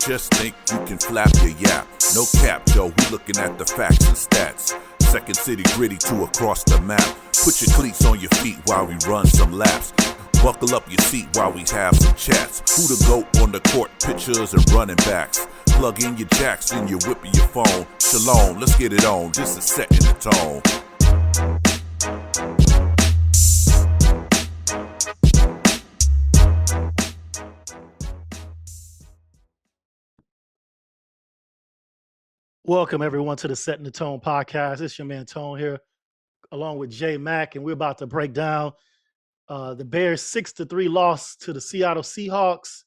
Just think you can flap your yap. No cap, yo, we looking at the facts and stats. Second city gritty to across the map. Put your cleats on your feet while we run some laps. Buckle up your seat while we have some chats. Who the GOAT on the court, pictures and running backs. Plug in your jacks and you're whipping your phone. Shalom, let's get it on, just a set in the tone. Welcome, everyone, to the Setting the Tone podcast. It's your man, Tone, here, along with Jay Mack, and we're about to break down the Bears' 6-3 loss to the Seattle Seahawks.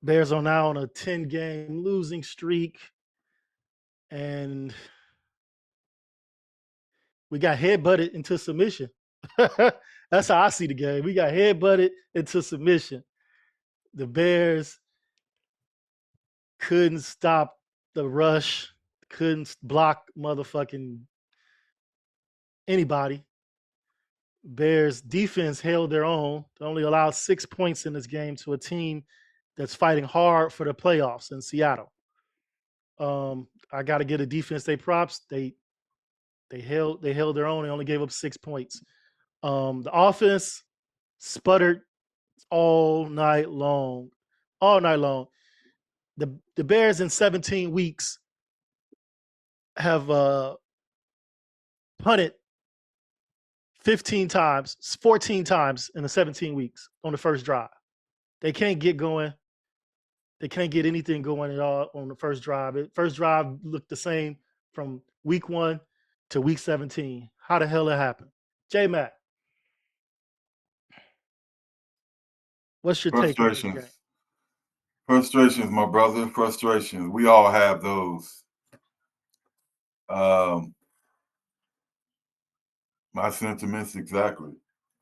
Bears are now on a 10-game losing streak, and we got headbutted into submission. That's how I see the game. We got headbutted into submission. The Bears couldn't stop the rush, couldn't block motherfucking anybody. Bears defense held their own. They only allowed 6 points in this game to a team that's fighting hard for the playoffs in Seattle. I got to give the defense their props. They held their own. They only gave up 6 points. The offense sputtered all night long. The Bears in 17 weeks have punted 15 times, 14 times in the 17 weeks on the first drive. They can't get going. They can't get anything going at all on the first drive. First drive looked the same from week 1 to week 17. How the hell it happened? J-Mac, what's your take on this game? Frustrations, my brother. Frustrations. We all have those. My sentiments exactly.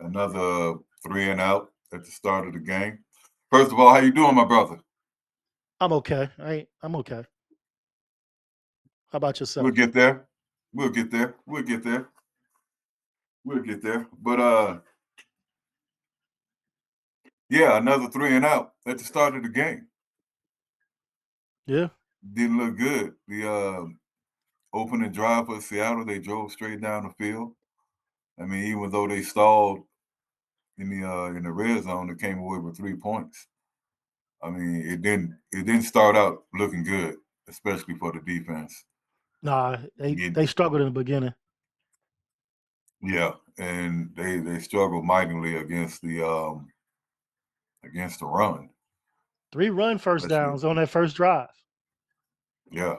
Another 3 and out at the start of the game. First of all, how you doing, my brother? I'm okay. I'm okay. How about yourself? We'll get there. But yeah, another 3 and out at the start of the game. Yeah. Didn't look good. The opening drive for Seattle, they drove straight down the field. I mean, even though they stalled in the red zone, they came away with 3 points. I mean, it didn't start out looking good, especially for the defense. Nah, they struggled in the beginning. Yeah, and they struggled mightily against the run. 3 run first downs on that first drive. Yeah.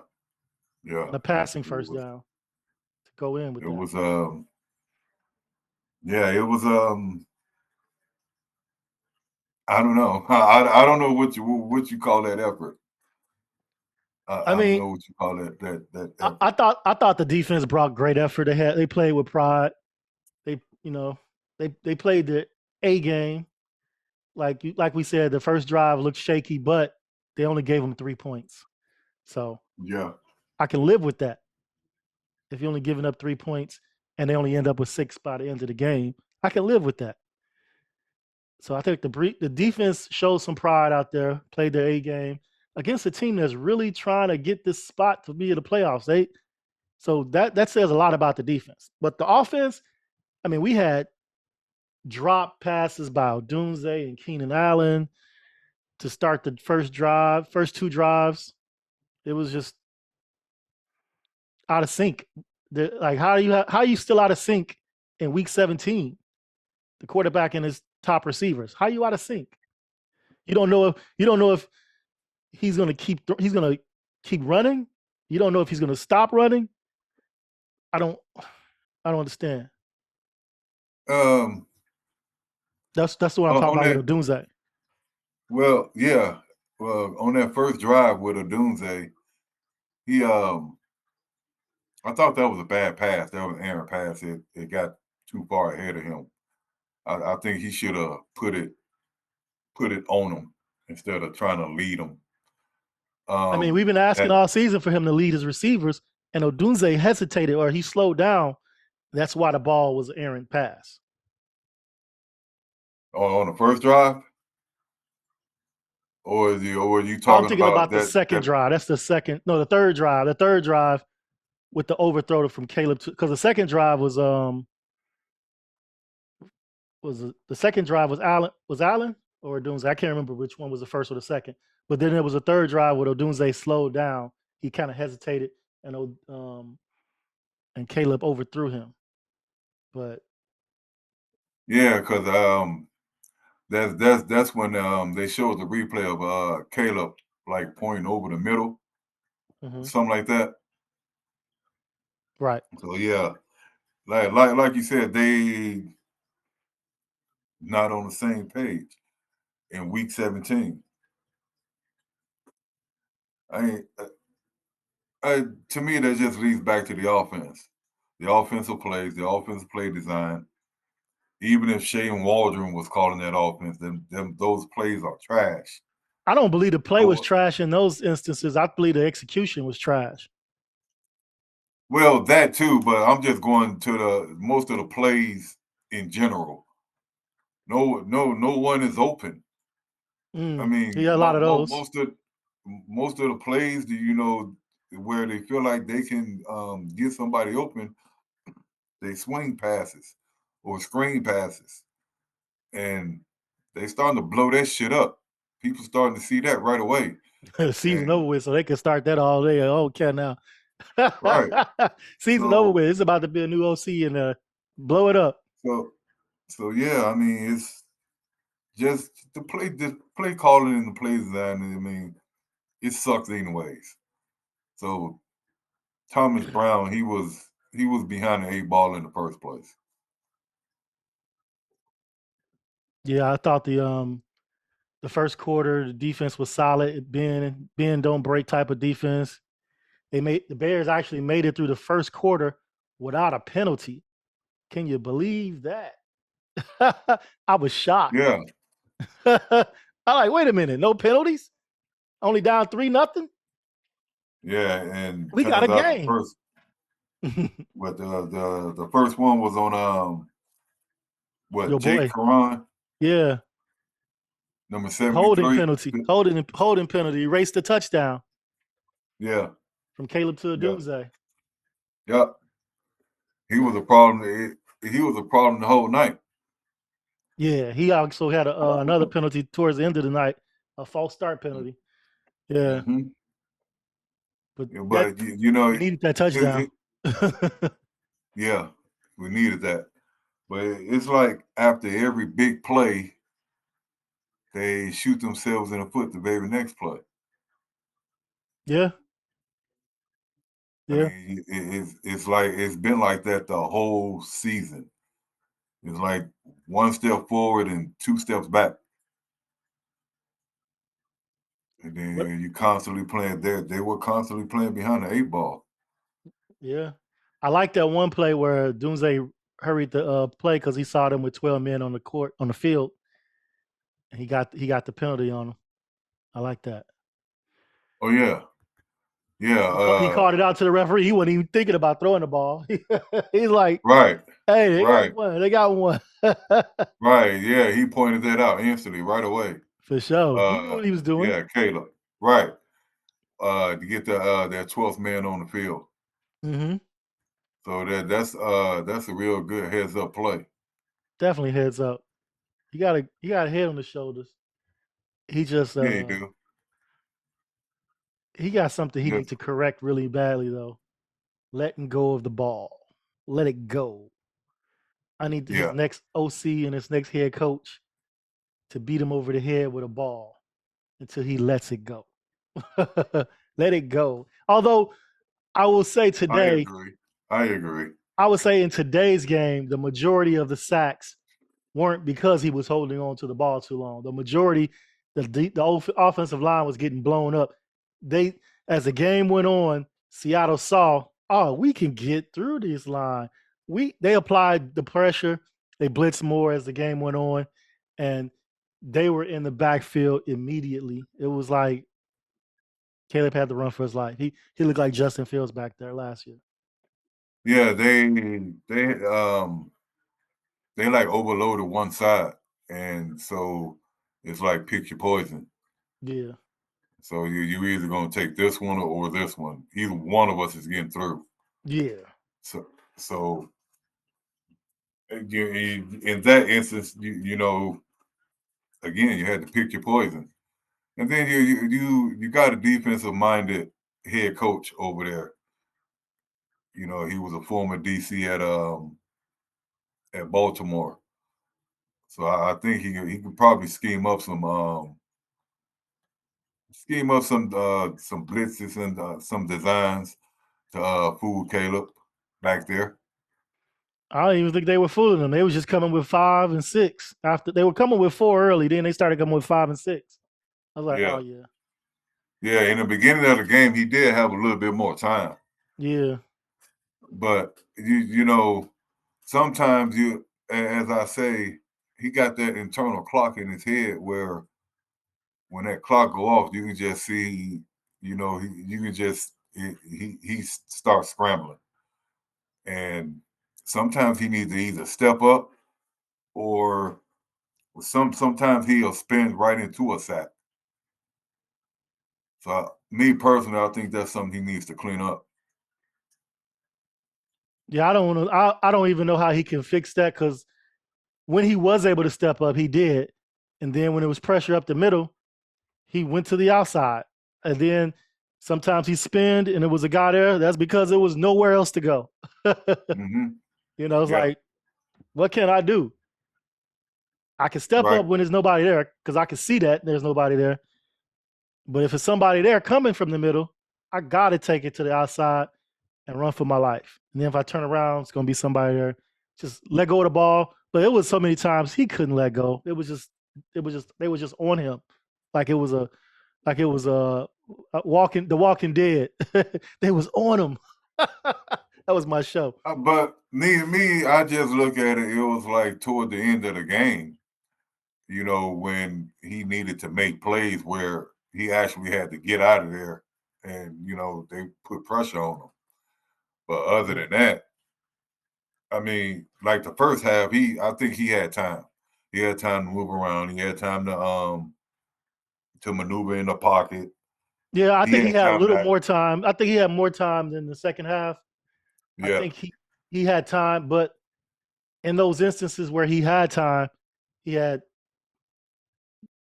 The passing first down to go in with it that. Was it was I don't know. I don't know what you call that effort. I mean, don't know what you call that effort. I thought the defense brought great effort. They played with pride. They played the A game. Like we said, the first drive looked shaky, but they only gave them 3 points. So yeah, I can live with that. If you're only giving up 3 points and they only end up with 6 by the end of the game, I can live with that. So I think the defense showed some pride out there, played their A game against a team that's really trying to get this spot to be in the playoffs. So that says a lot about the defense. But the offense, I mean, we had drop passes by Odunze and Keenan Allen to start the first 2 drives. It was just out of sync. How are you still out of sync in week 17? The quarterback and his top receivers. How are you out of sync? You don't know if he's going to keep running. You don't know if he's going to stop running. I don't understand. That's what I'm talking about with Odunze. Well, yeah. Well, on that first drive with Odunze, he I thought that was a bad pass. That was an errant pass. It got too far ahead of him. I think he should have put it on him instead of trying to lead him. I mean, we've been asking all season for him to lead his receivers, and Odunze hesitated or he slowed down. That's why the ball was an errant pass. On the first drive? or are you I'm talking thinking about about the second drive. That's the second. No, the third drive. The third drive with the overthrow from Caleb, because the second drive was the second drive was Allen or Odunze. I can't remember which one was the first or the second. But then there was a third drive where Odunze slowed down. He kind of hesitated, and Caleb overthrew him. But yeah, because that's when they showed the replay of Caleb like pointing over the middle, something like that. Right. So yeah, like you said, they not on the same page in week 17. To me, that just leads back to the offense, the offensive plays, the offensive play design. Even if Shane Waldron was calling that offense, those plays are trash. I don't believe the play was trash in those instances. I believe the execution was trash. Well, that too, but I'm just going to the most of the plays in general. No one is open. I mean, yeah, a lot of those. most of the plays, where they feel like they can get somebody open, they swing passes or screen passes, and they starting to blow that shit up. People starting to see that right away. Season over with, so they can start that all day. Okay, now. Right. Season over with. It's about to be a new OC and blow it up. So yeah, I mean, it's just the play calling and the play design. I mean, it sucks anyways. So Thomas Brown, he was behind the 8 ball in the first place. Yeah, I thought the first quarter the defense was solid. Ben don't break type of defense. The Bears actually made it through the first quarter without a penalty. Can you believe that? I was shocked. Yeah. I'm like, wait a minute, no penalties? Only down 3-0? Yeah, and we got a game. But the first one was on Your Jake boy. Karan? Yeah. Number 73. Holding penalty. Erased the touchdown. Yeah. From Caleb to Odunze. Yep. He was a problem. He was a problem the whole night. Yeah, he also had another penalty towards the end of the night, a false start penalty. Yeah. Mm-hmm. But you know, we needed that touchdown. Yeah, we needed that. But it's like after every big play, they shoot themselves in the foot the very next play. Yeah. Yeah. I mean, it's like it's been like that the whole season. It's like one step forward and 2 steps back. And then you constantly playing there. They were constantly playing behind the 8 ball. Yeah. I like that one play where Dunze hurried the play because he saw them with 12 men on the field. And he got the penalty on him. I like that. Oh yeah. Yeah. He called it out to the referee. He wasn't even thinking about throwing the ball. He's like, right. Hey, they got one. Right. Yeah. He pointed that out instantly right away. For sure. He knew what he was doing. Yeah, Caleb. Right. To get their 12th man on the field. Mm-hmm. So that's a real good heads up play. Definitely heads up. You got a head on the shoulders. He just yeah, you do. He got something he needs to correct really badly though. Letting go of the ball. Let it go. I need his next OC and his next head coach to beat him over the head with a ball until he lets it go. Let it go. Although I will say today, I agree. I would say in today's game, the majority of the sacks weren't because he was holding on to the ball too long. The majority, the offensive line was getting blown up. As the game went on, Seattle saw, we can get through this line. They applied the pressure. They blitzed more as the game went on, and they were in the backfield immediately. It was like Caleb had to run for his life. He looked like Justin Fields back there last year. Yeah, they like overloaded one side, and so it's like pick your poison. Yeah. So you either gonna take this one or this one. Either one of us is getting through. Yeah. So in that instance, you know, again, you had to pick your poison. And then you got a defensive minded head coach over there. You know, he was a former DC at Baltimore. So I think he could probably scheme up some blitzes and some designs to fool Caleb back there. I don't even think they were fooling them. They was just coming with 5 and 6. After they were coming with 4 early, then they started coming with 5 and 6. I was like, oh Yeah. yeah. Yeah, in the beginning of the game, he did have a little bit more time. Yeah. But you know, sometimes as I say, he got that internal clock in his head where when that clock go off, you can just see, you know, you can just he starts scrambling, and sometimes he needs to either step up or sometimes he'll spin right into a sack. So me personally, I think that's something he needs to clean up. Yeah, I don't know. I don't even know how he can fix that because when he was able to step up, he did. And then when it was pressure up the middle, he went to the outside. And then sometimes he spinned and it was a guy there. That's because there was nowhere else to go. Mm-hmm. It's Yeah, like, what can I do? I can step right. up when there's nobody there because I can see that there's nobody there. But if it's somebody there coming from the middle, I got to take it to the outside and run for my life. And then if I turn around, it's going to be somebody there. Just let go of the ball. But it was so many times he couldn't let go. They were just on him. Like it was a walking dead. They was on him. That was my show. But me, I just look at it. It was like toward the end of the game, you know, when he needed to make plays where he actually had to get out of there, and you know they put pressure on him. But other Yeah. than that, I mean, like the first half, I think he had time. He had time to move around. He had time to maneuver in the pocket. Yeah, I He think he had had a time little to, more time. I think he had more time than the second half. I yeah. think he had time, but in those instances where he had time, he had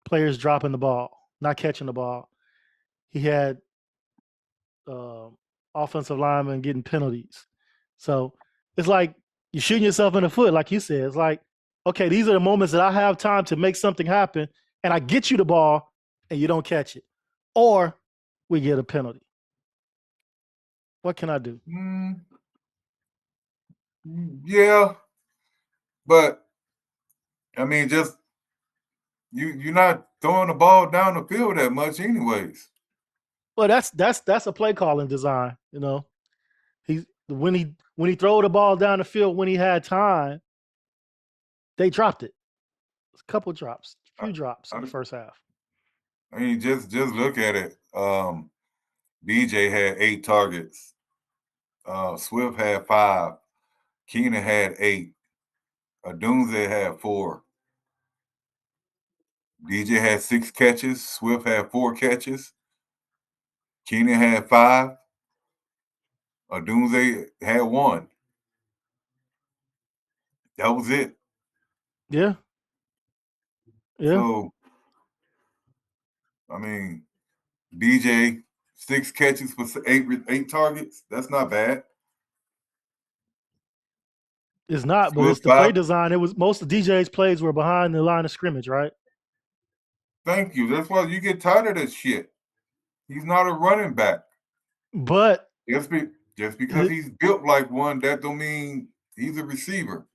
players dropping the ball, not catching the ball. He had um offensive linemen getting penalties. So it's like you're shooting yourself in the foot, like you said. It's like, okay, these are the moments that I have time to make something happen, and I get you the ball, and you don't catch it, or we get a penalty. What can I do? Mm, yeah, but I mean, just you're not throwing the ball down the field that much, anyways. Well, that's a play calling design. He when he throw the ball down the field when he had time, they dropped it. A couple drops, a I, few drops in I, the first half. I mean, just look at it. DJ had 8 targets. Swift had 5. Keenan had 8. Adunze had 4. DJ had 6 catches. Swift had 4 catches. Keenan had 5. Adunze had 1. That was it. Yeah, yeah. So, I mean, DJ 6 catches for 8 targets. That's not bad. It's not, but it's Swift the play 5. design. It was most of DJ's plays were behind the line of scrimmage, right? Thank you. That's why you get tired of this shit. He's not a running back. But Just, be, just because he he's built like one, that don't mean he's a receiver.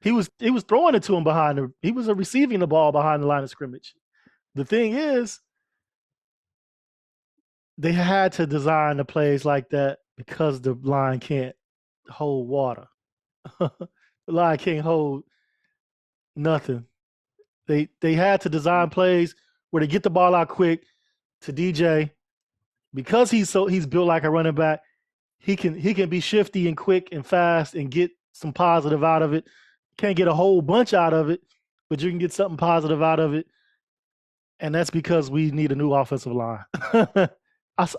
he was throwing it to him behind the. He was receiving the ball behind the line of scrimmage. The thing is, they had to design the plays like that because the line can't hold water. The line can't hold nothing. They had to design plays where they get the ball out quick to DJ because he's built like a running back. He can be shifty and quick and fast and get some positive out of it. Can't get a whole bunch out of it, but you can get something positive out of it. and that's because we need a new offensive line. That's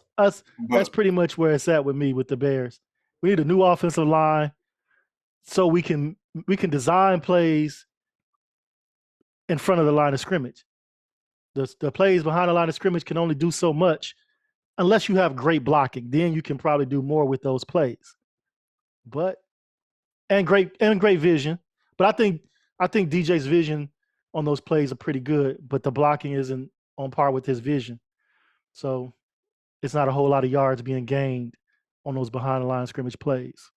But pretty much where it's at with me with the Bears. We need a new offensive line so we can design plays in front of the line of scrimmage. The plays behind the line of scrimmage can only do so much unless you have great blocking. Then you can probably do more with those plays. But and great vision. But I think DJ's vision on those plays are pretty good, but the blocking isn't on par with his vision. So it's not a whole lot of yards being gained on those behind the line scrimmage plays.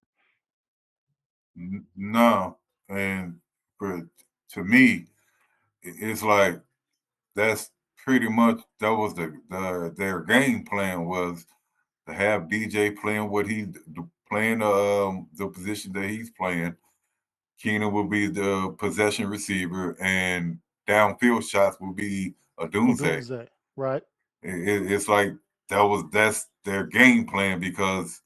no, and for to me, it's like that's pretty much that was their game plan was to have DJ playing what he playing the position that he's playing. Keenan will be the possession receiver, and downfield shots will be a doomsday. Odunze, right? It's like that's their game plan because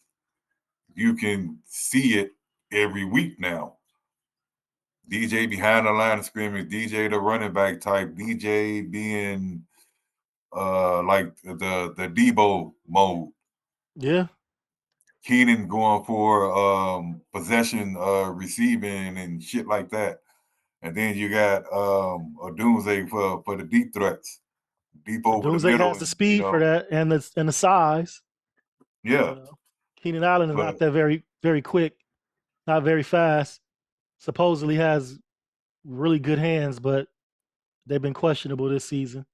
you can see it every week now. DJ behind the line of scrimmage, DJ the running back type, DJ being like the Debo mode. Yeah. Keenan going for possession receiving and shit like that. And then you got a doomsday for the deep threats, deep over the Odunze middle, has the and speed for that and the size. yeah. You know, Keenan Allen is not But that very quick, not very fast. Supposedly has really good hands, but they've been questionable this season.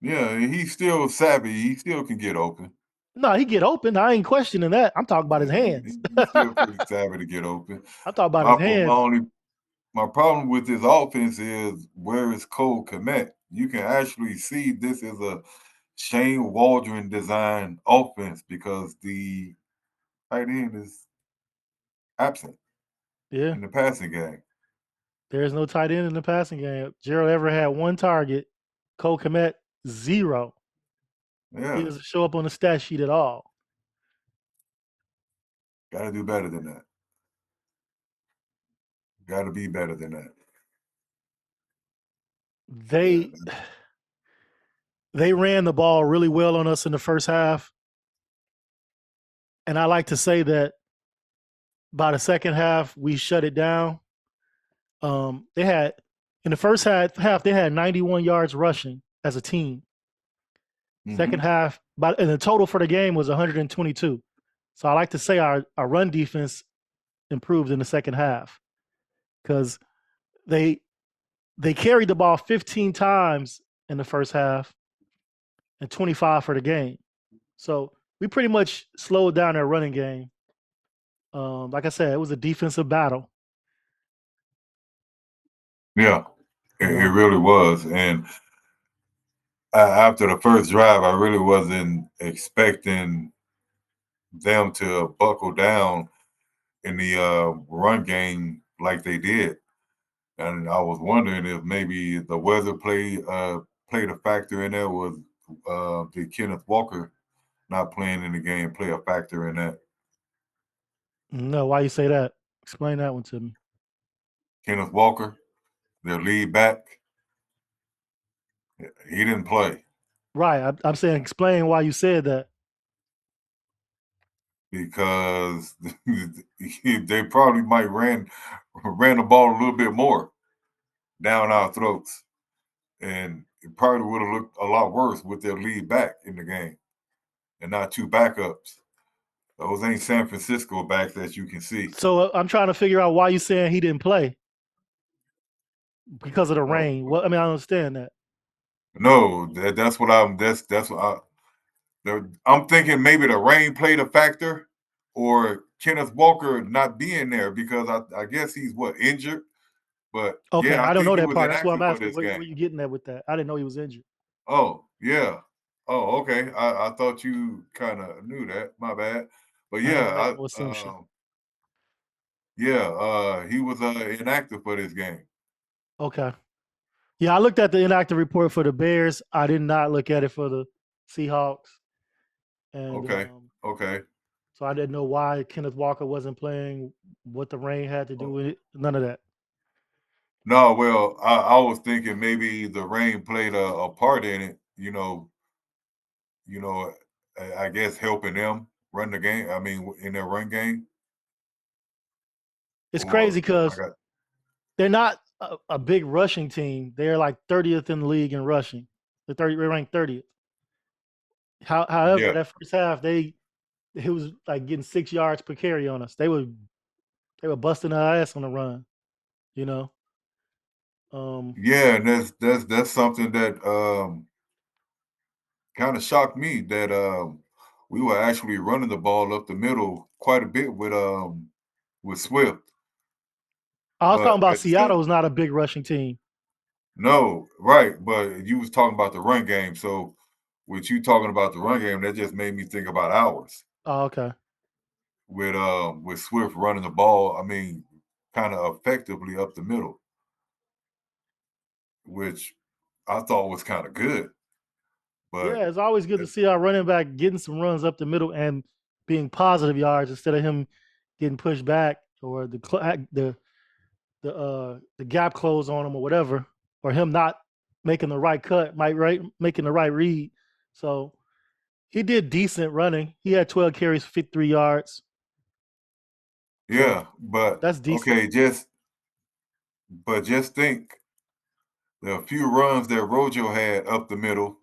yeah, he's still savvy. He still can get open. No, he get open. I ain't questioning that. I'm talking about his Yeah, hands. he's still pretty savvy to get open. I'm talking about his My hands. only my problem with this offense is where is Cole Kmet? You can actually see this is a Shane Waldron design offense because the tight end is absent Yeah. in the passing game. There's no tight end in the passing game. Gerald Everett had one target. Cole Kmet, 0. He Yeah, doesn't show up on the stat sheet at all. got to do better than that. Got to be better than that. Yeah, They they ran the ball really well on us in the first half. And I like to say that by the second half, we shut it down. They had in the first half they had 91 yards rushing as a team. Second hmm half, and the total for the game was 122. So I like to say our run defense improved in the second half because they they carried the ball 15 times in the first half and 25 for the game. So we pretty much slowed down their running game. Like I said, it was a defensive battle. yeah, You it know, really was. And after the first drive, I really wasn't expecting them to buckle down in the run game like they did. And I was wondering if maybe the weather played a factor in that. Was did Kenneth Walker not playing in the game play a factor in that? no, why you say that? Explain that one to me. Kenneth Walker, their lead back, he didn't play Right, I'm saying explain why you said that. because they probably might ran the ball a little bit more down our throats, and it probably would have looked a lot worse with their lead back in the game and not two backups. Those ain't San Francisco backs that you can see. So I'm trying to figure out why you saying he didn't play because of the Oh, rain. Well, I mean, I understand that. no, that's what that's what I'm thinking. Maybe the rain played a factor, or Kenneth Walker not being there because I guess he's what injured. But Okay, yeah, I I don't think know he that was part. That's why I'm inactive for asking. this Where game. you getting at with that? I didn't know he was injured. Oh yeah. Oh okay. I thought you kind of knew that. My bad. But I ain't yeah, make no assumption. yeah. He was inactive for this game. Okay. Yeah, I looked at the inactive report for the Bears. I did not look at it for the Seahawks, and Okay. Okay. so I didn't know why Kenneth Walker wasn't playing, what the rain had to do Oh, with it. None of that. No, well, I was thinking maybe the rain played a part in it. You know, I guess helping them run the game. I mean, in their run game, It's crazy or I because got they're not a big rushing team. They're like 30th in the league in rushing. They're ranked 30th. However, yeah, that first half, it was like getting 6 yards per carry on us. They were busting our ass on the run. You know. Um, yeah, and that's something that kind of shocked me that we were actually running the ball up the middle quite a bit with Swift, I was talking but about at the same Seattle's not a big rushing team. no, right, but you was talking about the run game, so with you talking about the run game, that just made me think about ours Oh, okay. with Swift running the ball. I mean, kind of effectively up the middle, which I thought was kind of good, but Yeah, it's always good to it, see our running back getting some runs up the middle and being positive yards instead of him getting pushed back or the gap close on him or whatever, or him not making the right cut, making the right read. So he did decent running. He had 12 carries, 53 yards. So yeah, but that's decent. okay, just think the few runs that Rojo had up the middle,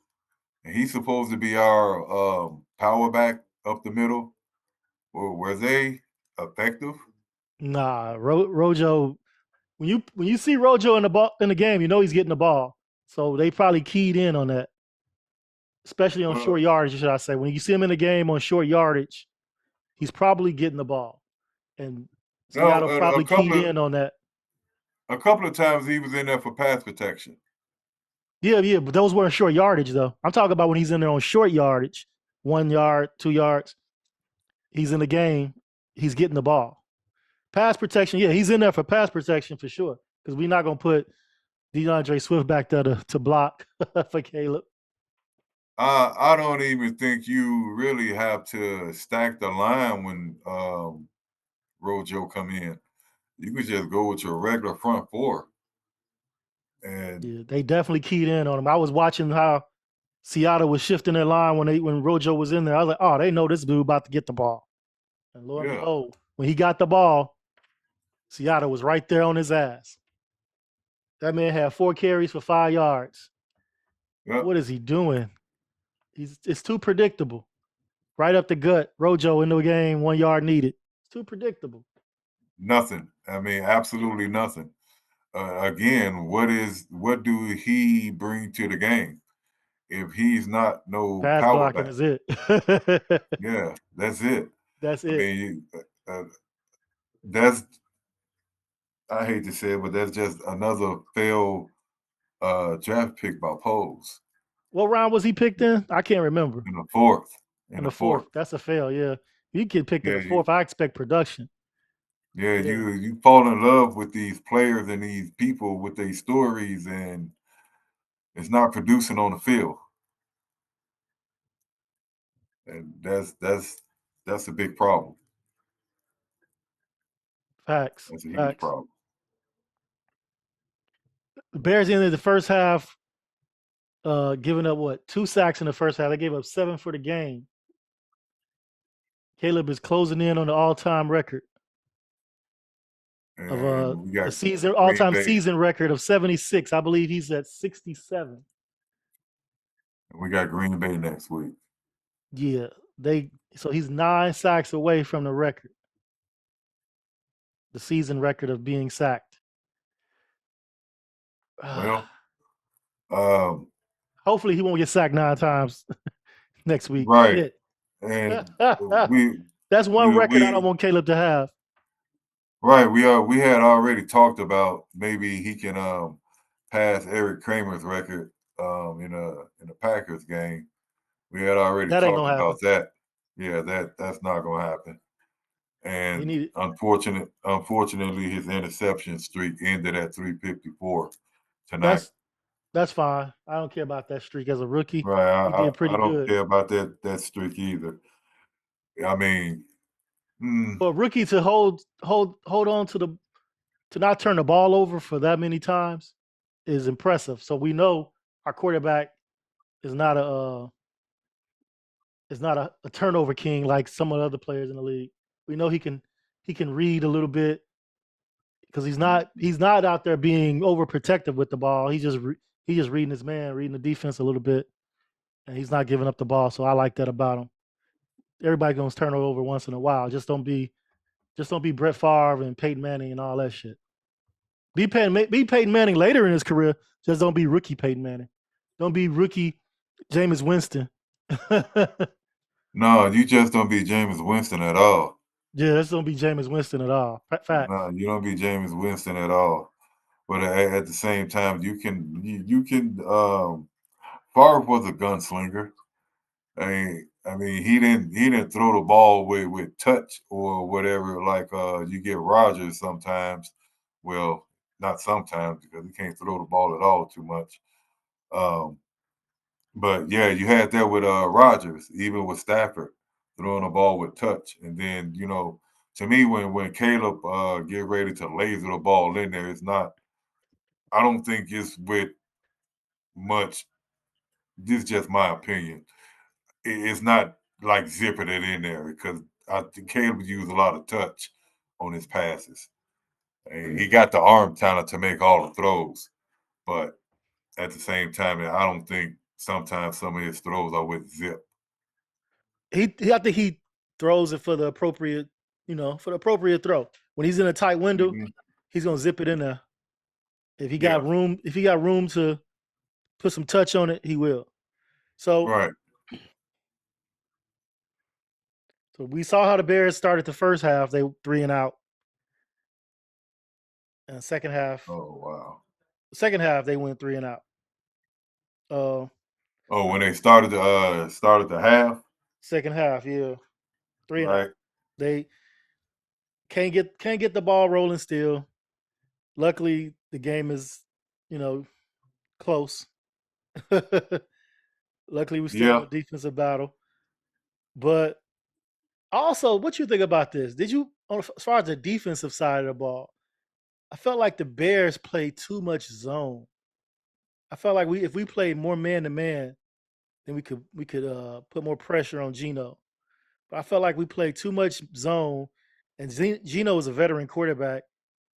and he's supposed to be our power back up the middle. Were they effective? Nah, Rojo. When you see Rojo in the game, you know he's getting the ball. So they probably keyed in on that, especially on short Well, yardage. Should I say? When you see him in the game on short yardage, he's probably getting the ball, and no, Seattle probably keyed in on that. a couple of times he was in there for pass protection. Yeah, yeah, but those weren't short yardage though. I'm talking about when he's in there on short yardage, 1 yard, 2 yards. He's in the game. He's getting the ball. Pass protection, yeah, he's in there for pass protection for sure. Because we're not gonna put DeAndre Swift back there to block for Caleb. I don't even think you really have to stack the line when Rojo come in. You could just go with your regular front four. And Yeah, they definitely keyed in on him. I was watching how Seattle was shifting their line when Rojo was in there. I was like, oh, they know this dude about to get the ball. And lo and yeah, behold, when he got the ball, Seattle was right there on his ass. That man had 4 carries for 5 yards. yeah, What is he doing? It's too predictable. Right up the gut. Rojo in the game, 1 yard needed. It's too predictable. nothing. I mean, absolutely nothing. Again, what do he bring to the game if he's not no Pass power blocking back? is it. Yeah, that's it. That's I it. mean, that's I hate to say it, but that's just another failed draft pick by Pose What round was he picked in? I can't remember. in the fourth. In In the the fourth. fourth, That's a fail. Yeah. You get picked in yeah, the fourth. I expect production. Yeah. you fall in love with these players and these people with their stories, and it's not producing on the field, and that's a big problem. Facts. That's a huge Facts. problem. The Bears ended the first half giving up what? 2 sacks in the first half. They gave up 7 for the game. Caleb is closing in on the all-time record of And we the got season Green all-time Bay, season record of 76. I believe he's at 67. and we got Green Bay next week. Yeah. So he's 9 sacks away from the record, the season record of being sacked. Well, um, Hopefully he won't get sacked 9 times next week. right, Shit. and we That's one record I don't we want Caleb to have. right we had already talked about maybe he can pass Eric Kramer's record in a Packers game. We had already That ain't talked gonna happen. about that. Yeah, that's not going to happen. He And needed unfortunately, his interception streak ended at 354 tonight. that's fine. I don't care about that streak as a rookie. Right, He did I pretty don't good. care about that streak either. I mean, For a rookie to hold on to to not turn the ball over for that many times is impressive. So we know our quarterback is not a turnover king like some of the other players in the league. We know he can read a little bit because he's not out there being overprotective with the ball. He just reading his man, reading the defense a little bit, and he's not giving up the ball. So I like that about him. Everybody gonna turn it over once in a while. Just don't be Brett Favre and Peyton Manning and all that shit. Be Peyton Manning later in his career. Just don't be rookie Peyton Manning. Don't be rookie Jameis Winston. No, you just don't be Jameis Winston at all. Yeah, just don't be Jameis Winston at all. Facts. No, you don't be Jameis Winston at all. But at the same time, you can. Favre was a gunslinger. I mean, he didn't throw the ball with touch or whatever. Like you get Rodgers sometimes. Well, not sometimes because he can't throw the ball at all too much. Um, but yeah, you had that with Rodgers, even with Stafford throwing the ball with touch. And then to me, when Caleb get ready to laser the ball in there, it's not. I don't think it's with much. This is just my opinion. It's not like zipping it in there because I think Caleb used a lot of touch on his passes. And he got the arm talent to make all the throws, but at the same time, I don't think sometimes some of his throws are with zip. I think he throws it for the appropriate, for the appropriate throw. When he's in a tight window, Mm-hmm. he's gonna zip it in there. If he Yeah, got room to put some touch on it, he will. So right. so we saw how the Bears started the first half. They 3 and out. And Oh wow. second half they went 3 and out. Uh, Oh, when they started the half, second half, yeah, 3 and out. right? They can't get the ball rolling still. Luckily, the game is, you know, close. Luckily, we're still in Yeah, a defensive battle. But also, what you think about this? Did you, as far as the defensive side of the ball, I felt like the Bears played too much zone. I felt like if we played more man to man, then we could put more pressure on Gino. But I felt like we played too much zone, and Gino is a veteran quarterback.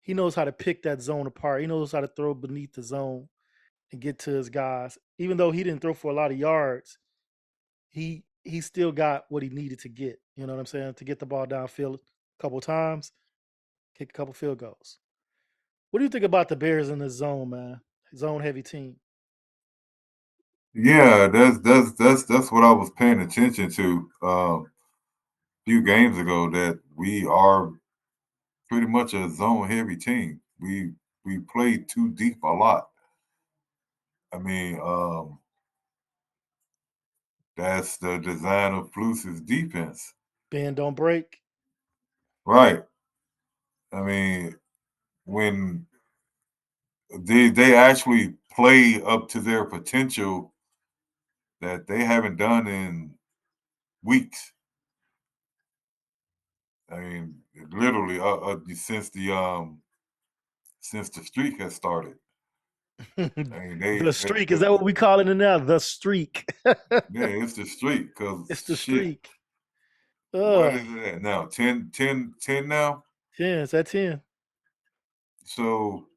He knows how to pick that zone apart. He knows how to throw beneath the zone and get to his guys. Even though he didn't throw for a lot of yards, he still got what he needed to get. You know what I'm saying? To get the ball downfield a couple times, kick a couple field goals. What do you think about the Bears in the zone, man? Zone heavy team. yeah. That's what I was paying attention to a few games ago. That we are pretty much a zone heavy team. We played too deep a lot. I mean, that's the design of Fluce's defense, Bend don't break. right? I mean, when they actually play up to their potential that they haven't done in weeks. I mean, literally since the streak has started. I mean, The streak, is that what we call it now? The streak. yeah, it's the streak because It's the shit. streak. What Uh, is it at now? 10 now. 10. It's at 10. So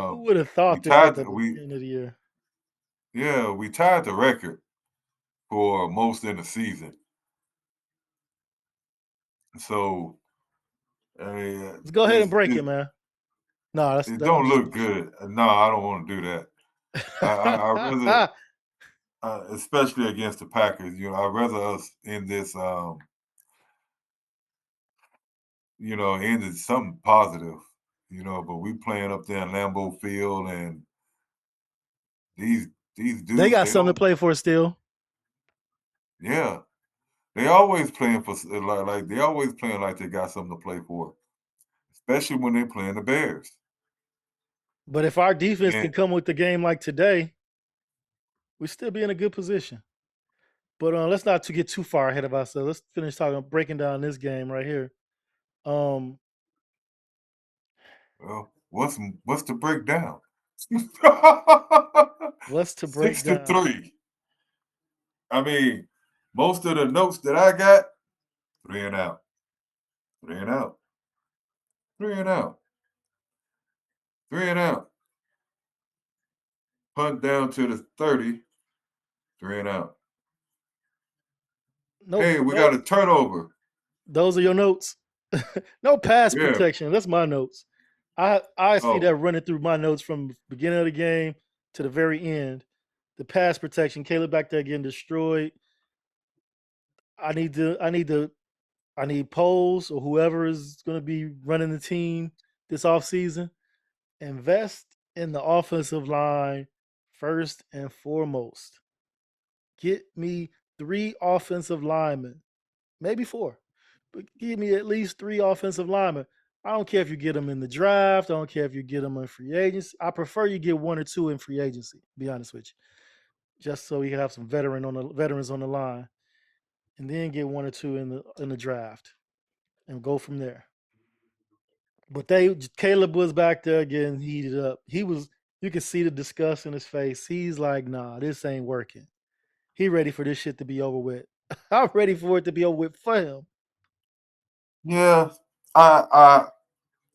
Who would have we thought this at tied the we beginning of the year? yeah we tied the record for most in the season. So I mean, Let's go ahead and break it, man. No, it that don't was look good. No, I don't want to do that. I rather, especially against the Packers, I'd rather us in this, end in something positive, but we playing up there in Lambeau Field and these these They dudes, got they something to don't, play for still. yeah, they always playing for like they always playing like they got something to play for, especially when they're playing the Bears. But if our defense And can come with the game like today, we still be in a good position. But let's not to get too far ahead of ourselves. Let's finish talking, breaking down this game right here. Um, Well, what's the breakdown? What's to break Six to down? three. I mean, most of the notes that I got, 3 and out, 3 and out, 3 and out, 3 and out. Punt down to the 30, 3 and out. No, Hey, we no. got a turnover. Those are your notes. No pass Yeah. protection. That's my notes. I see Oh, that running through my notes from the beginning of the game to the very end. The pass protection, Caleb back there getting destroyed. I need Poles or whoever is going to be running the team this offseason. Invest in the offensive line first and foremost. Get me 3 offensive linemen, maybe 4, but give me at least 3 offensive linemen. I don't care if you get them in the draft. I don't care if you get them in free agency. I prefer you get 1 or 2 in free agency. To be honest with you, just so we can have some veterans on the line, and then get 1 or 2 in the draft and go from there. But Caleb was back there getting heated up. You could see the disgust in his face. He's like, nah, this ain't working. He ready for this shit to be over with. I'm ready for it to be over with for him. yeah. I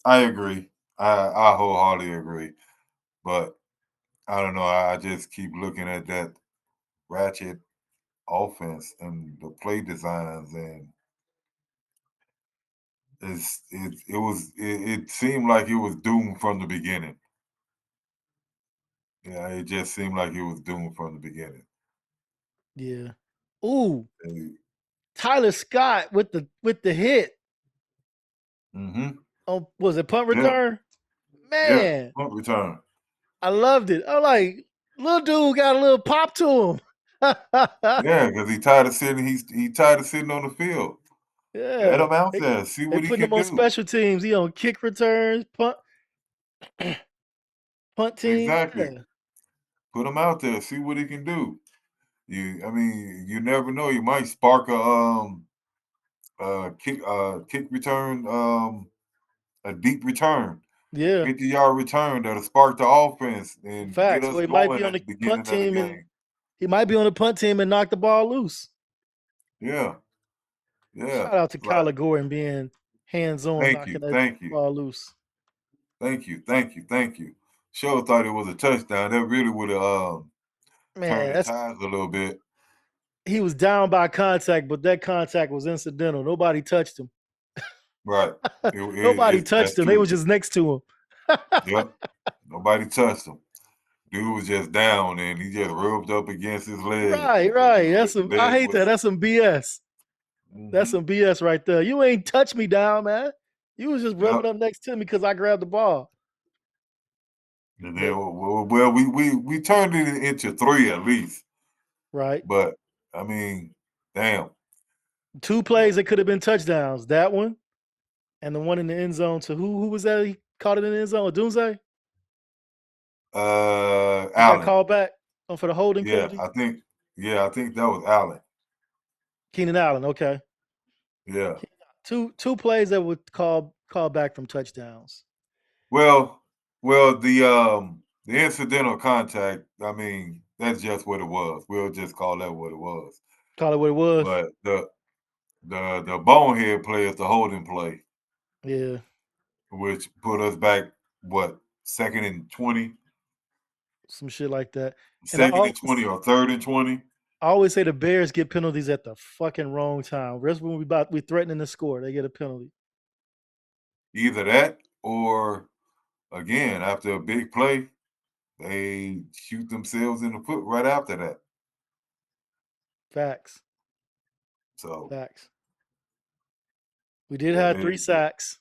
I agree. I wholeheartedly agree. But I don't know. I just keep looking at that ratchet offense and the play designs, and it seemed like it was doomed from the beginning. Yeah, it just seemed like it was doomed from the beginning. Yeah. Ooh, And, Tyler Scott with the hit mm-hmm. on, was it punt Yeah, return? yeah. Man, Punt return. I loved it. I'm like, little dude got a little pop to him. Yeah, because he tired of sitting. He tired of sitting on the field. Let Yeah. him out They, there. See they what he putting can him on do. special teams. He on kick returns, punt team. Exactly. Yeah. Put him out there. See what he can do. I mean, you never know. You might spark a kick return, a deep return, Yeah. 50-yard return that'll spark the offense and get Facts. us Or he might be going on at the the punt beginning of the team and game. he might be on the punt team and knock the ball loose. Yeah, yeah. Shout out to Like, Kyler Gordon being hands on, thank knocking you, that thank you, ball loose. thank you, thank you, thank you. Sure thought it was a touchdown. That really would have turned Man, the that's tides a little bit. he was down by contact, but that contact was incidental. Nobody touched him. Right. Nobody touched That's him. They true. was just next to him. Yep. Nobody touched him. Dude was just down and he just rubbed up against his leg Right, because right. That's his some. I leg hate that. was. That's some BS. That's Hmm. some BS right there. You ain't touch me down, man. You was just rubbing Yep. up next to me because I grabbed the ball. And then, But well, we turned it into 3 at least. right, But I mean, damn. 2 plays that could have been touchdowns. That one and the one in the end zone to who was that? He caught it in the end zone. Dunze. He got Allen. called back for the holding Yeah, penalty. I think. Yeah, I think that was Allen. Keenan Allen. Okay, Yeah. two plays that would call back from touchdowns. Well, the incidental contact. I mean, that's just what it was. We'll just call that what it was. Call it what it was. But the bonehead play is the holding play, Yeah, which put us back what second and 20, some shit like that. And second and 20 or third and 20. I always say the Bears get penalties at the fucking wrong time. Rest when we threatening to score, they get a penalty. Either that or again after a big play, they shoot themselves in the foot right after that. Facts, So facts. We did yeah, have 3 sacks.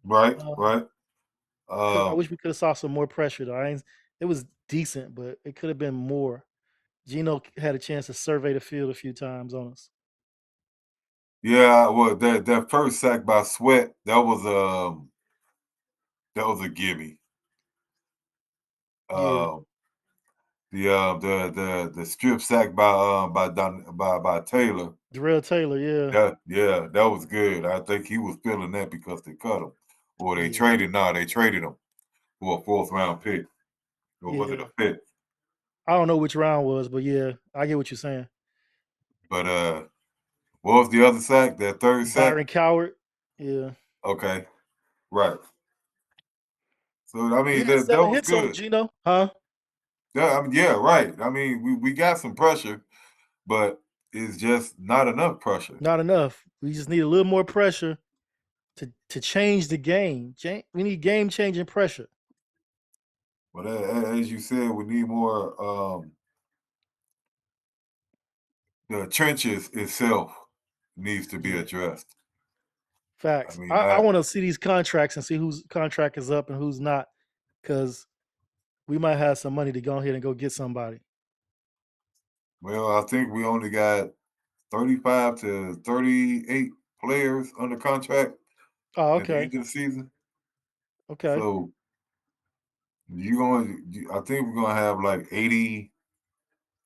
right, Uh, right. I wish we could have saw some more pressure though. It was decent, but it could have been more. Gino had a chance to survey the field a few times on us. Yeah, well, that first sack by Sweat, that was a gimme. Yeah, Um, the strip sack by Taylor. Darrell Taylor. Yeah, Yeah, that was good. I think he was feeling that because they cut him. or they Yeah. traded. No, they traded him for a 4th-round pick, or was it Yeah. a 5th? I don't know which round was, but yeah, I get what you're saying. But what was the other sack? That 3rd sack? Byron Coward. Yeah. Okay, right. So I He mean had that 7 was hits on good. Geno. Huh? Yeah, I mean, yeah, right. I mean, we got some pressure, but it's just not enough pressure. Not enough. We just need a little more pressure to change the game. We need game changing pressure. But as you said, we need more. The trenches itself needs to be Yeah. addressed. I Facts. mean, I want to see these contracts and see whose contract is up and who's not, because we might have some money to go ahead and go get somebody. well, I think we only got 35 to 38 players under contract Oh, at the okay. end of the season. Okay. So I think we're gonna have like 80,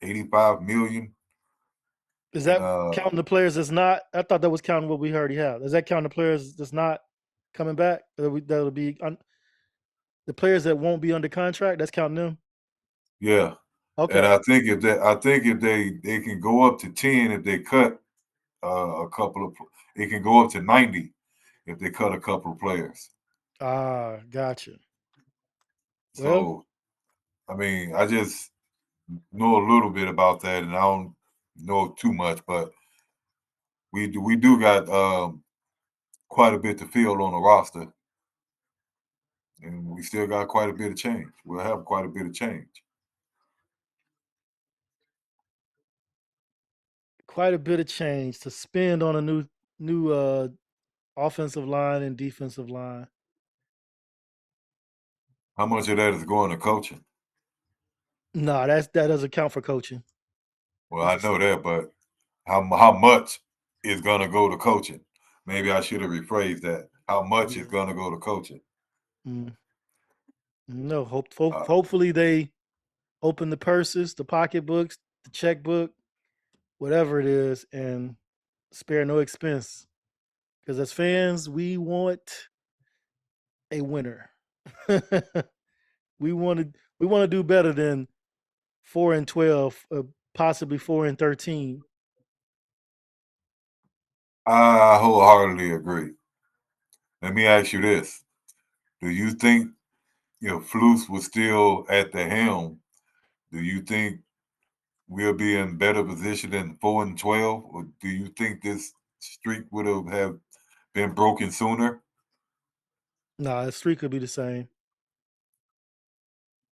85 million. Is And that counting the players that's not? I thought that was counting what we already have. Is that counting the players that's not coming back? That'll be the players that won't be under contract. That's counting them. yeah. And Okay. I think if they can go up to 10 if they cut a couple of, it can go up to 90 if they cut a couple of players. Ah, gotcha. Well, So I mean, I just know a little bit about that, and I don't know too much, but we do got quite a bit to fill on the roster, and we still got quite a bit of change. We'll have quite a bit of change. quite a bit of change to spend on a new offensive line and defensive line. How much of that is going to coaching? No, that doesn't count for coaching. Well, That's I a know that, but how much is going to go to coaching? Maybe I should have rephrased that. How much is yeah. going to go to coaching? Mm. No, Uh, hopefully they open the purses, the pocketbooks, the checkbook, whatever it is, and spare no expense. Because as fans, we want a winner. We want to do better than 4-12, possibly 4-13. I wholeheartedly agree. Let me ask you this: do you think if Flus was still at the helm, do you think we'll be in better position than 4-12, or do you think this streak would have been broken sooner? Nah, the streak could be the same.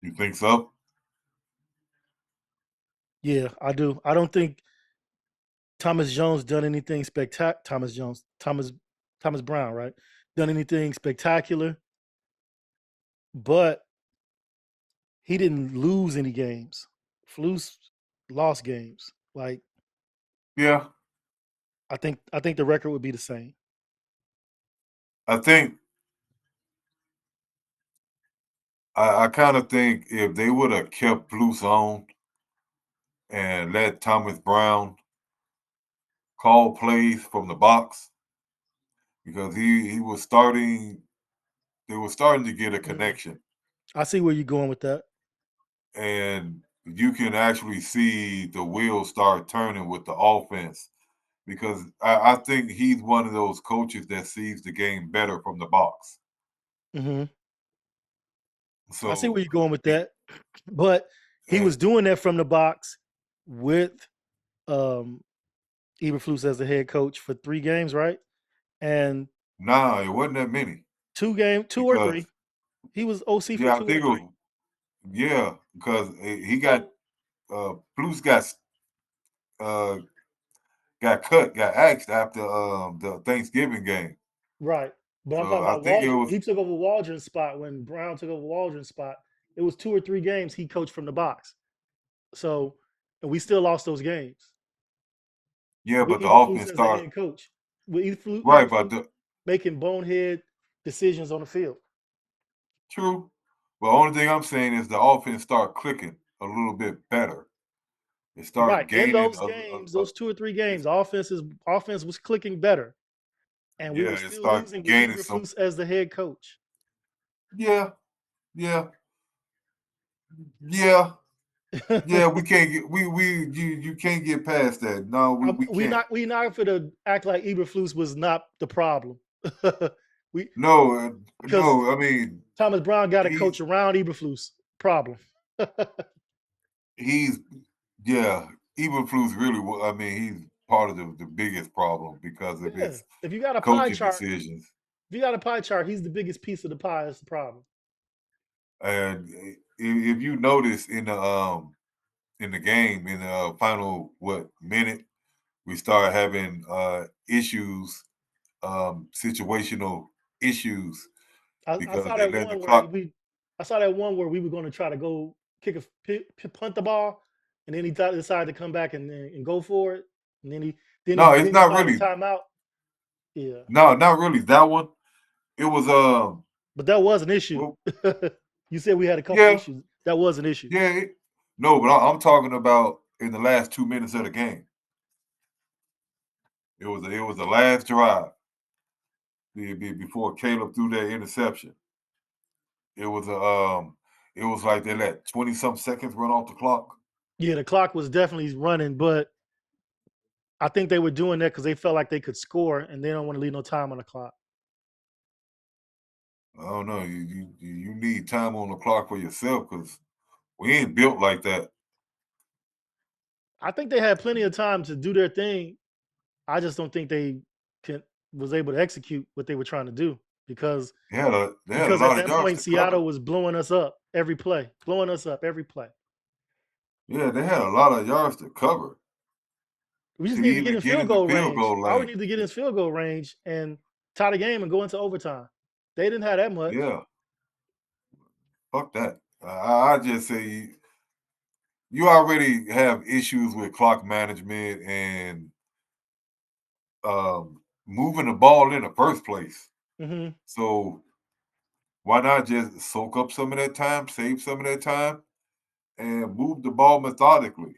You think so? Yeah, I do. I don't think Thomas Jones done anything spectacular. Thomas Brown, right? Done anything spectacular, but he didn't lose any games. Flus lost games. Like Yeah, I think the record would be the same. I think I kind of think if they would have kept Flus on and let Thomas Brown call plays from the box because he was starting, they were starting to get a Mm. connection, I see where you're going with that. and you can actually see the wheels start turning with the offense because I think he's one of those coaches that sees the game better from the box. Hmm. I see where So, you're going with it, that, but he and was doing that from the box with um Eberflus as the head coach for 3 games, right? And nah, it wasn't that many 2 or because 3. He was OC for yeah, I 2 or think it 3. was yeah because he got Bruce uh, got axed after the Thanksgiving game. Right. But I'm So talking I about think it Waldron. was He took over Waldron's spot when Brown took over Waldron's spot. It was 2 or 3 games he coached from the box. So, and we still lost those games yeah, with but the Eberflus offense as the started head coach. With right, but Eberflus making bonehead decisions on the field. true. But only thing I'm saying is the offense started clicking a little bit better. It Right. started In gaining those games, those 2 or 3 games, offense was clicking better. and we Yeah, were it still started losing with gaining some. Eberflus as the head coach. Yeah, yeah, yeah, yeah. We can't get you can't get past that. No, we can't. We not for to act like Eberflus was not the problem. we No, because no. I mean, Thomas Brown got to coach he's around Eberflus. Problem. he's yeah. Eberflus really. I mean, he's part of the biggest problem because of Yeah. his If you got a pie coaching chart, decisions. if you got a pie chart, he's the biggest piece of the pie. That's the problem. And if you notice in the game in the final minute, we started having issues, situational issues I because saw they that let the one where clock. I saw that one where we were going to try to go kick punt the ball, and then he decided to come back and go for it, and No, it's then he not called a really. timeout. Yeah, No, not really that one. It was but that was an issue. well, You said we had a couple yeah, issues. That was an issue. yeah. No, but I'm talking about in the last 2 minutes of the game. It was the last drive before Caleb threw that interception. It was a it was like they let 20 some seconds run off the clock. Yeah, the clock was definitely running, but I think they were doing that because they felt like they could score, and they don't want to leave no time on the clock. I don't know. You need time on the clock for yourself because we ain't built like that. I think they had plenty of time to do their thing. I just don't think they can was able to execute what they were trying to do because They had a at lot of that yards point to cover. Seattle was blowing us up every play, blowing us up every play. Yeah, they had a lot of yards to cover We just to need to get even in get field in the goal field range. goal All we lane. need to get in field goal range and tie the game and go into overtime. They didn't have that much. Yeah, fuck that. I just say you already have issues with clock management and moving the ball in the first place. Hmm. So why not just soak up some of that time, save some of that time, and move the ball methodically?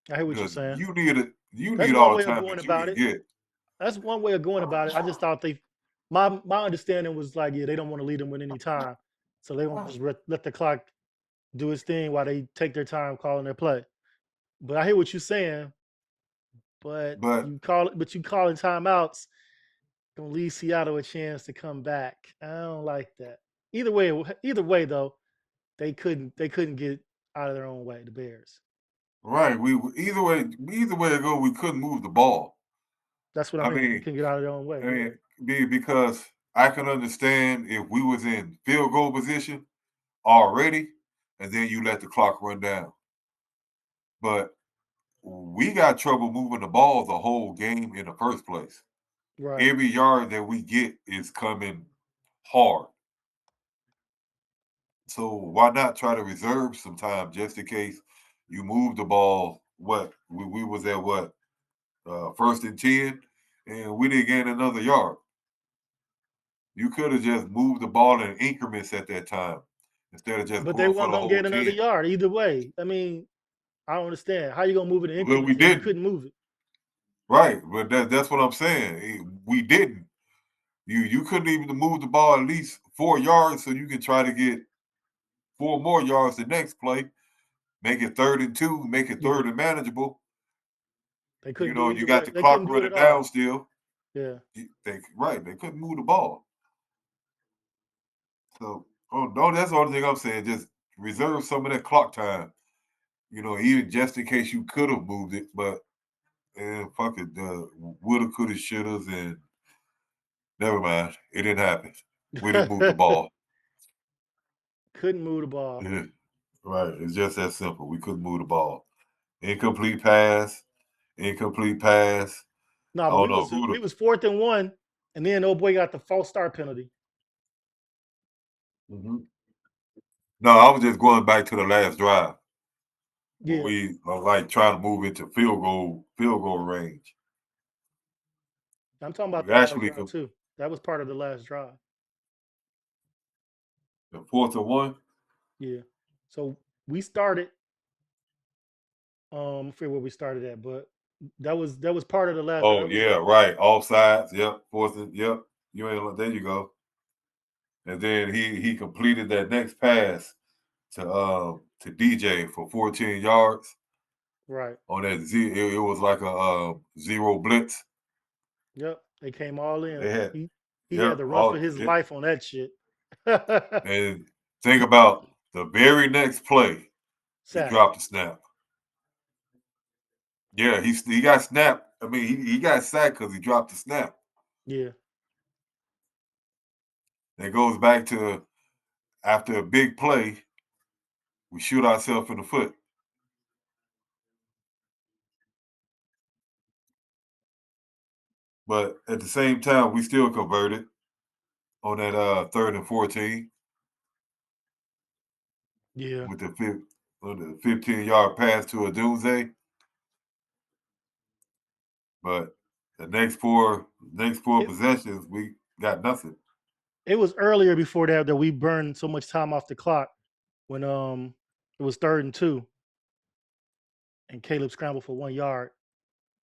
I hear what you're Because saying. you That's need one all the way of time going that you about can it. get. That's one way of going about it. I just thought my understanding was like, yeah, they don't want to lead them with any time, so they want to just let the clock do its thing while they take their time calling their play. But I hear what you're saying. But But you calling timeouts gonna leave Seattle a chance to come back. I don't like that. Either way though, they couldn't get out of their own way. The Bears. right, we either way it go, we couldn't move the ball. That's what I I mean. They mean, couldn't get out of their own I way. Yeah. mean, because I can understand if we was in field goal position already, and then you let the clock run down. But we got trouble moving the ball the whole game in the first place. Right. Every yard that we get is coming hard. So why not try to reserve some time just in case you move the ball? What we was at what 1st and 10, and we didn't gain another yard. You could have just moved the ball in increments at that time instead of just But they going for weren't the gonna whole get another 10. yard either way. I mean, I don't understand how you gonna move it in Well, we increments and you didn't. couldn't move it. Right, but that's what I'm saying. We didn't. You couldn't even move the ball at least 4 yards so you can try to get 4 more yards the next play. Make it 3rd and 2. Make it Yeah, third and manageable. they couldn't do You either got way. the They clock couldn't do it running at down all. still. Yeah. They couldn't move the ball. So, oh no, that's the only thing I'm saying. Just reserve some of that clock time. Even just in case you could have moved it, but fuck it, woulda, coulda, shouldas, and never mind. It didn't happen. We didn't move the ball. Couldn't move the ball. Yeah, right. It's just that simple. We couldn't move the ball. Incomplete pass. Incomplete pass. No, I but don't know who we the. was 4th and 1, and then old boy got the false start penalty. Mhm. No, I was just going back to the last drive when Yeah, we are like trying to move into field goal range. I'm talking about We the last actually drive could too. That was part of the last drive. the 4th and 1. Yeah. So we started. I forget where we started at, but That was part of the last. Oh That was yeah, right. All sides. Yep. Fourth. Yep. You ain't. There you go. And then he completed that next pass to DJ for 14 yards right. on that it was like a zero blitz. Yep. They came all in. They had He had yep the run for all his it, life on that shit. and think about the very next play, he Sack. dropped the snap. Yeah, he got snapped. I mean, he got sacked because he dropped the snap. Yeah. It goes back to after a big play, we shoot ourselves in the foot. But at the same time, we still converted on that 3rd and 14 Yeah. with the 15-yard pass to a Doomsday. But the next four It possessions, we got nothing. it was earlier before that we burned so much time off the clock when it was 3rd and 2 and Caleb scrambled for 1 yard.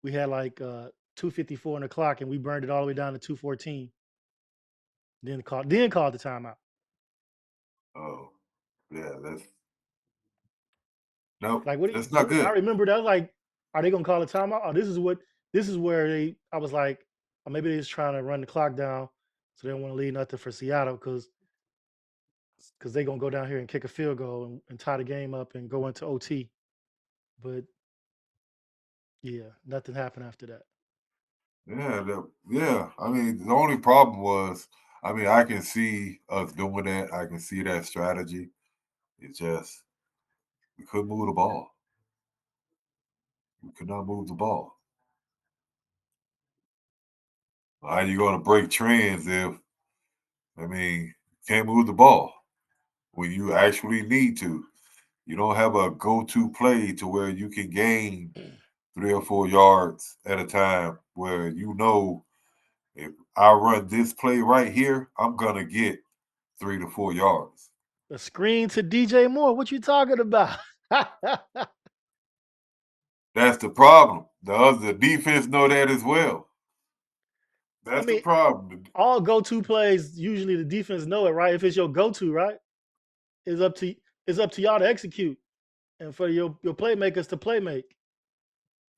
We had like 2:54 on the clock and we burned it all the way down to 2:14. Then called the timeout. Oh, yeah, that's no, Like, what do you? that's not I good. remember that. I was like, are they gonna call a timeout? Oh, this is where they. I was like, oh, maybe they're just trying to run the clock down, so they don't want to leave nothing for Seattle because they're gonna go down here and kick a field goal and tie the game up and go into OT. But yeah, nothing happened after that. Yeah, yeah. I mean, the only problem was, I mean, I can see us doing that. I can see that strategy. It's just we couldn't move the ball. We could not move the ball. How you going to break trends if I mean can't move the ball when you actually need to? You don't have a go-to play to where you can gain 3 or 4 yards at a time. Where you know if I run this play right here, I'm gonna get 3 to 4 yards. A screen to DJ Moore. What you talking about? That's the problem. The defense know that as well. I That's the mean, problem. all go-to plays usually the defense know it, right? If it's your go-to, right? It's up to y'all to execute and for your playmakers to play make.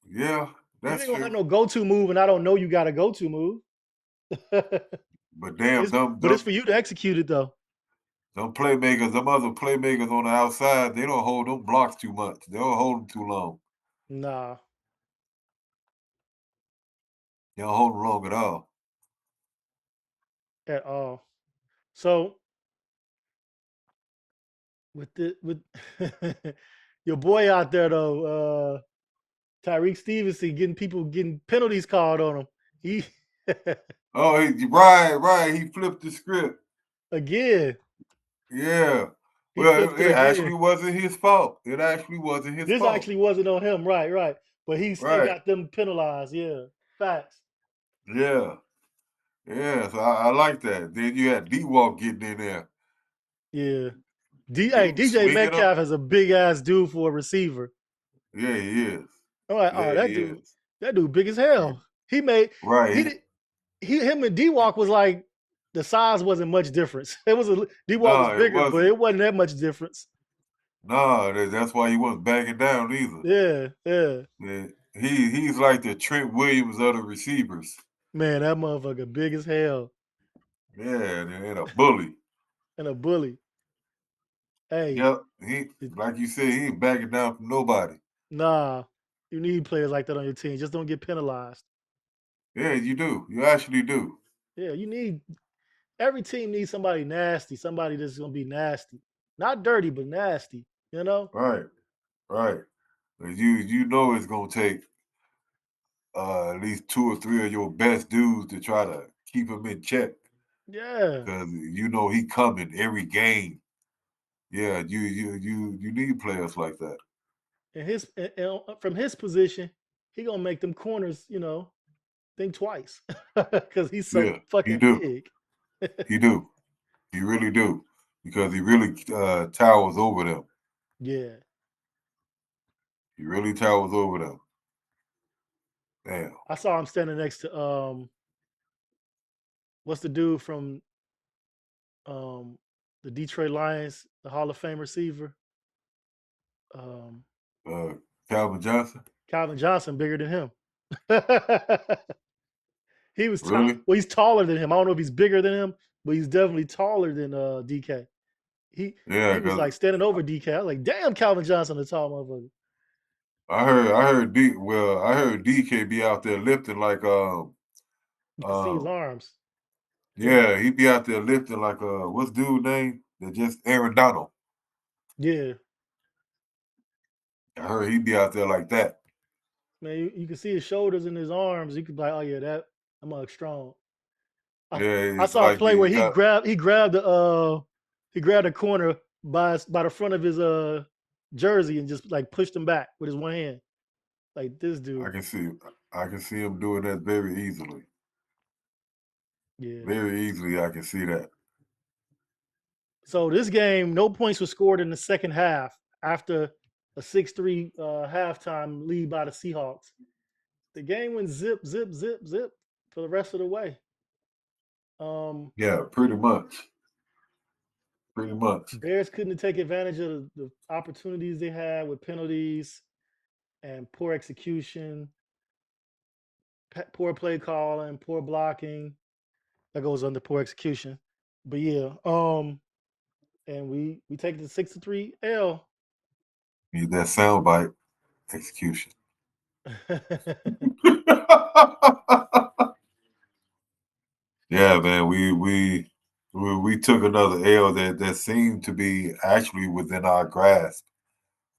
Yeah, You that's ain't gonna have true. no go-to move, and I don't know you got a go-to move. But damn, But it's for you to execute it though. them playmakers, them other playmakers on the outside, they don't hold them blocks too much. They don't hold them too long. Nah, They don't hold them long at all. at all. So with your boy out there though, Tyreek Stevenson getting penalties called on him. He Oh, right. He flipped the script. again. Yeah. He Well, flipped it it again. actually wasn't his fault. It actually wasn't his This fault. actually wasn't on him, right, right. But he still Right. got them penalized. Yeah, facts. Yeah. Yeah. So I like that. Then you had D Walk getting in there. Yeah. He was DJ swinging them. Metcalf is a big ass dude for a receiver. Yeah, he is. I'm like, oh, Yeah, he is. that dude big as hell. He made Right. he did him and D Walk was like the size wasn't much difference. It was D Walk was No, it bigger, but wasn't. it wasn't that much difference. No, that's why he wasn't backing down either. Yeah, yeah. Yeah. He's like the Trent Williams of the receivers. Man, that motherfucker big as hell Yeah, and a bully. and a bully. Hey, Yep. He like you said, he ain't backing down from nobody. nah, you need players like that on your team. Just don't get penalized. Yeah, you do. You actually do. Yeah, you need every team needs somebody nasty, somebody that's gonna be nasty, not dirty but nasty. You know? Right. Right. 'Cause you know it's gonna take at least 2 or 3 of your best dudes to try to keep him in check. Yeah. Because you know he coming every game. Yeah, you need players like that. And from his position, he gonna make them corners, think twice because he's so Yeah, he fucking do. big. He do. He really do. Because he really towers over them. Yeah. He really towers over them. Damn. I saw him standing next to what's the dude from um the Detroit Lions, the Hall of Fame receiver? Um Uh, Calvin Johnson. Calvin Johnson bigger than him. He was tall. Really? Well, he's taller than him. I don't know if he's bigger than him, but he's definitely taller than DK. He Yeah, he was because like standing over DK. I was like, damn, Calvin Johnson, a tall motherfucker. I heard DK be out there lifting like You can see his um arms. Yeah, yeah, he be out there lifting like what's dude name? That just Aaron Donald. yeah, I heard he be out there like that. man. You can see his shoulders and his arms. You could be like, oh yeah, that mug strong. I, Yeah, I it's saw a like play he where got. he grabbed the corner by the front of his jersey and just like pushed him back with his one hand. Like this I dude. can see I can see him doing that very easily. Yeah. Very easily, I can see that. So this game, no points were scored in the second half after a 6-3 halftime lead by the Seahawks. The game went zip, zip, zip, zip for the rest of the way. Yeah, pretty much. Pretty much. Bears couldn't take advantage of the opportunities they had with penalties and poor execution, poor play calling, poor blocking. That goes under poor execution. But yeah, and we take the 6-3 L. Need that soundbite execution. Yeah, man, we took another L that seemed to be actually within our grasp.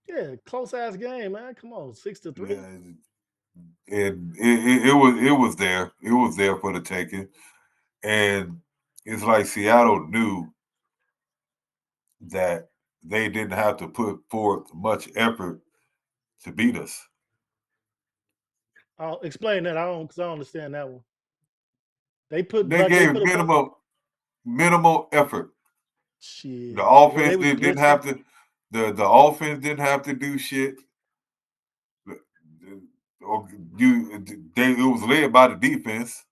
Yeah, close ass game, man. Come on, 6-3. Yeah, and it was there. It was there for the taking. And it's like Seattle knew that they didn't have to put forth much effort to beat us. I'll explain that. I don't because I don't understand that one. They They gave put a bunch. minimal effort. The Shit. Well, they offense was didn't blitzing. have to. The offense didn't have to do shit. Or it was led by the defense.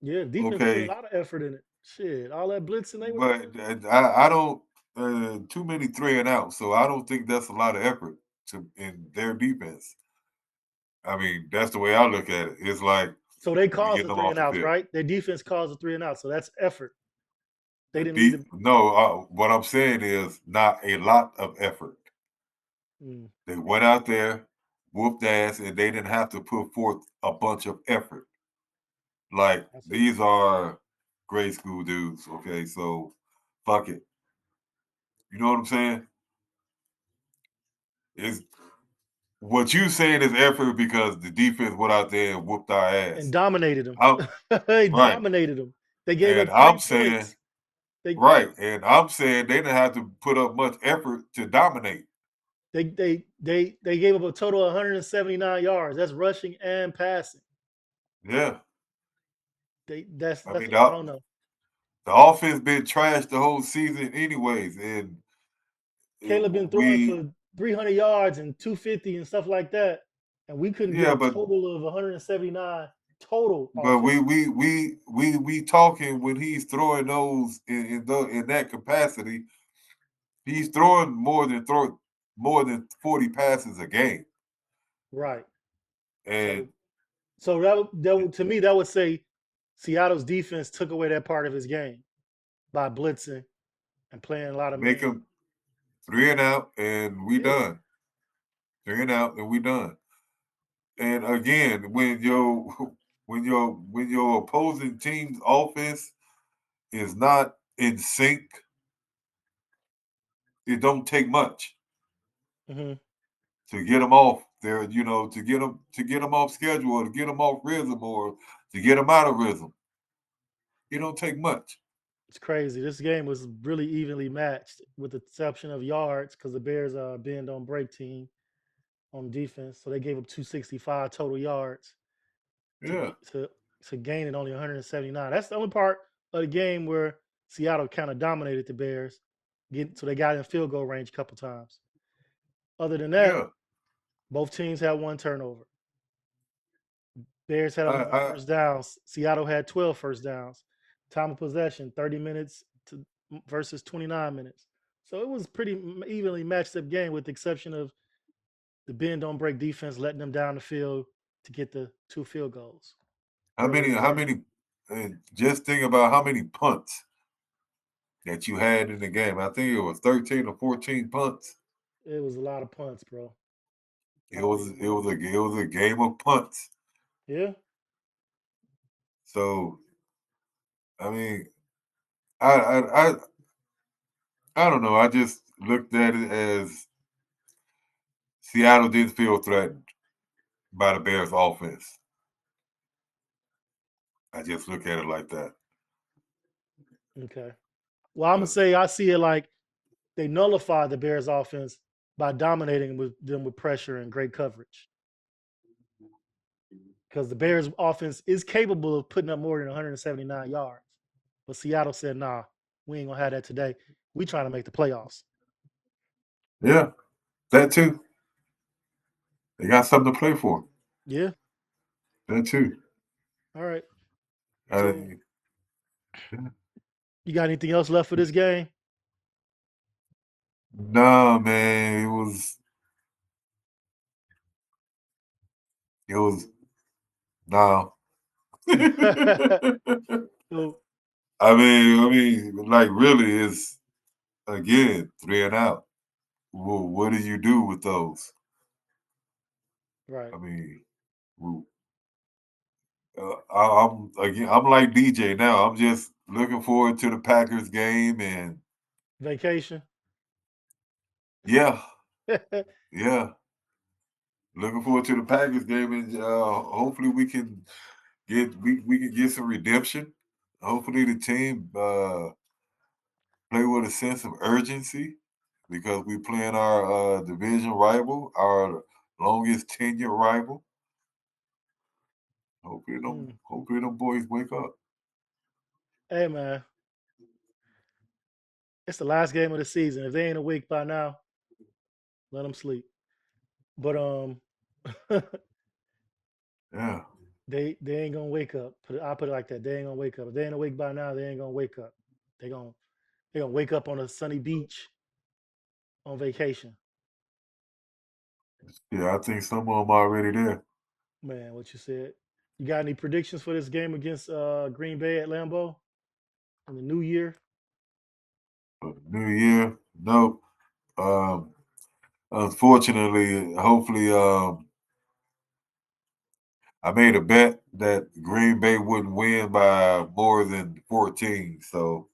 Yeah, defense put a Okay, lot of effort in it. Shit, all that blitzing they were but doing. I don't too many 3 and out, so I don't think that's a lot of effort to in their defense. I mean, that's the way I look at it. It's like So they we caused getting the them three off and the outs, field. right? Their defense caused the 3 and out. So that's effort. They The didn't need to. deep no, what I'm saying is not a lot of effort. Mm, They went out there, whooped ass, and they didn't have to put forth a bunch of effort. Like I see. these are grade school dudes. Okay, so fuck it. You know what I'm saying? Is what you saying is effort because the defense went out there and whooped our And ass. dominated them. I'm, They right, dominated them. They gave and up three I'm saying points. They right, and I'm saying they didn't have to put up much effort to dominate. they gave up a total of 179 yards. That's rushing and passing. Yeah, They I mean I don't know. the offense been trashed the whole season, anyways, and Caleb been throwing we for 300 yards and 250 and stuff like that, and we couldn't get yeah, a but total of 179 total But offense. we talking when he's throwing those in that capacity, he's throwing more than 40 passes a game. Right. And So to me that would say Seattle's defense took away that part of his game by blitzing and playing a lot of make man. him 3 and out and we Yeah. done. 3 and out and we done. And again, when your opposing team's offense is not in sync, it don't take much Hmm. to get them off there, to get them off schedule, or to get them off rhythm, or to get them out of rhythm. It don't take much. It's crazy. This game was really evenly matched, with the exception of yards, because the Bears are a bend on break team on defense, so they gave up 265 total yards to Yeah, to to gain it only 179. That's the only part of the game where Seattle kind of dominated the Bears, so they got in field goal range a couple times. Other than that, yeah, both teams had one turnover. Bears had I, 11 I first downs. Seattle had 12 first downs. Time of possession, 30 minutes versus 29 minutes. So it was pretty evenly matched up game with the exception of the bend don't break defense letting them down the field to get the 2 field goals how early many in the how game. many just think about how many punts that you had in the game. I think it was 13 or 14 punts. It was a lot of punts, bro. It Always was a it lot of was a punts. it was a game of punts. Yeah. So I mean, I I I, I don't know. I just looked at it as Seattle didn't feel threatened by the Bears offense. I just look at it like that. Okay. Well, I'm gonna 'Cause, say I see it like they nullified the Bears offense by dominating with them with pressure and great coverage. Because the Bears offense is capable of putting up more than 179 yards. But Seattle said, nah, we ain't gonna have that today. We trying to make the playoffs. yeah, that too. They got something to play for. Yeah. That too. All right. So I, you got anything else left for this game? nah, man, it was nah. So, like really, it's again 3 and out. Well, what do you do with those? right. I mean, well, I'm again. I'm like DJ now. I'm just looking forward to the Packers game, and Vacation. yeah, yeah, looking forward to the Packers game, and hopefully we can get some redemption. Hopefully the team play with a sense of urgency because we playing our division rival, our longest tenure rival. Hmm. Hopefully them boys wake up. Hey man, it's the last game of the season. If they ain't awake by now, let them sleep. But Yeah, they ain't gonna wake up. I put it like that. They ain't gonna wake up. If they ain't awake by now, they ain't gonna wake up. They gonna they gonna wake up on a sunny beach on vacation. yeah. I think some of them already there. Man, what you said. You got any predictions for this game against Green Bay at Lambeau in the new year? But New Year, nope. Um, Unfortunately, hopefully, I made a bet that Green Bay wouldn't win by more than 14. So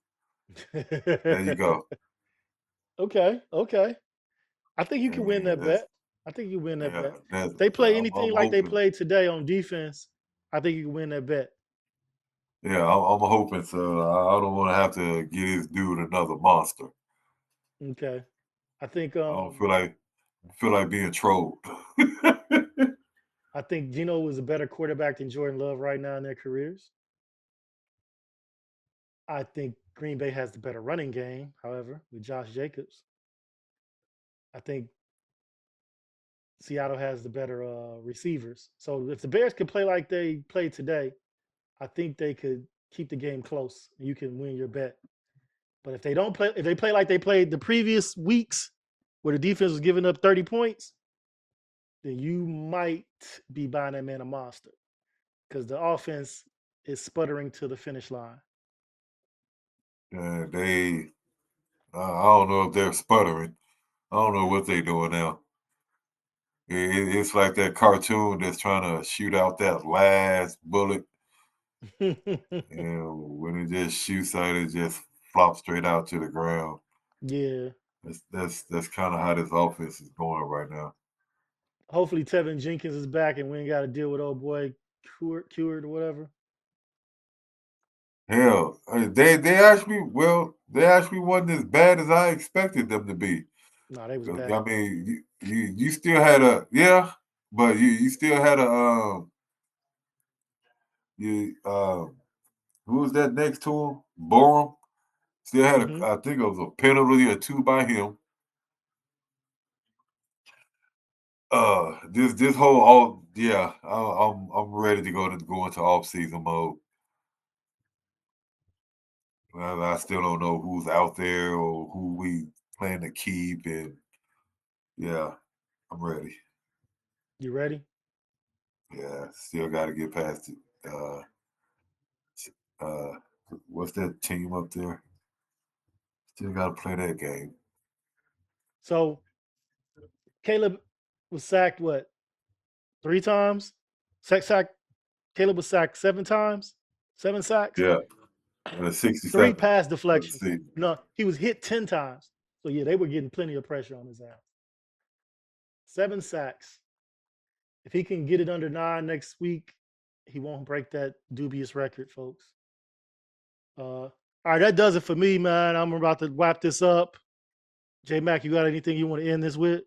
there you go. Okay, okay. I think you can win And that bet. I think you win that bet. that's If they play I'm anything like they hoping. played today on defense, I think you can win that bet. Yeah, I'm hoping so. I don't want to have to get this dude another monster. Okay. I think I don't feel like being trolled. I think Gino is a better quarterback than Jordan Love right now in their careers. I think Green Bay has the better running game, however, with Josh Jacobs. I think Seattle has the better receivers. So if the Bears could play like they played today, I think they could keep the game close and you can win your bet. But if they don't play, if they play like they played the previous weeks where the defense was giving up 30 points, then you might be buying that man a monster because the offense is sputtering to the finish line. Yeah, I don't know if they're sputtering. I don't know what they're doing now. It's like that cartoon that's trying to shoot out that last bullet, and when it just shoots out, it just flops straight out to the ground. Yeah. That's kind of how this offense is going right now. Hopefully Tevin Jenkins is back and we ain't got to deal with old boy cured or whatever. Hell, they actually wasn't as bad as I expected them to be. No, they was 'Cause, I bad. mean, you still had a yeah, but you still had a you who was that next to him? Borum still had Hmm. I think it was a penalty or two by him. This whole all yeah, I'm ready to go into off season mode. I still don't know who's out there or who we plan to keep, and yeah, I'm ready. You ready? Yeah, still got to get past it. Uh, what's that team up there? Still got to play that game. So Caleb was sacked what 3 times? Sack. Caleb was sacked 7 times. 7 sacks. Yeah, and a 3 67 pass for the deflections. season. No, he was hit 10 times. So yeah, they were getting plenty of pressure on his ass. 7 sacks. If he can get it under 9 next week, he won't break that dubious record, folks. All right, that does it for me, man. I'm about to wrap this up. J Mac, you got anything you want to end this with?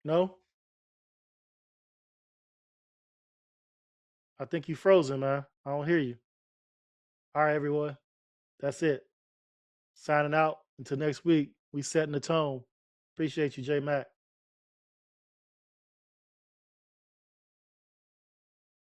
No? I think you frozen, man. I don't hear you. All right, everyone. That's it. Signing out. Until next week. We setting the tone. Appreciate you, J Mac.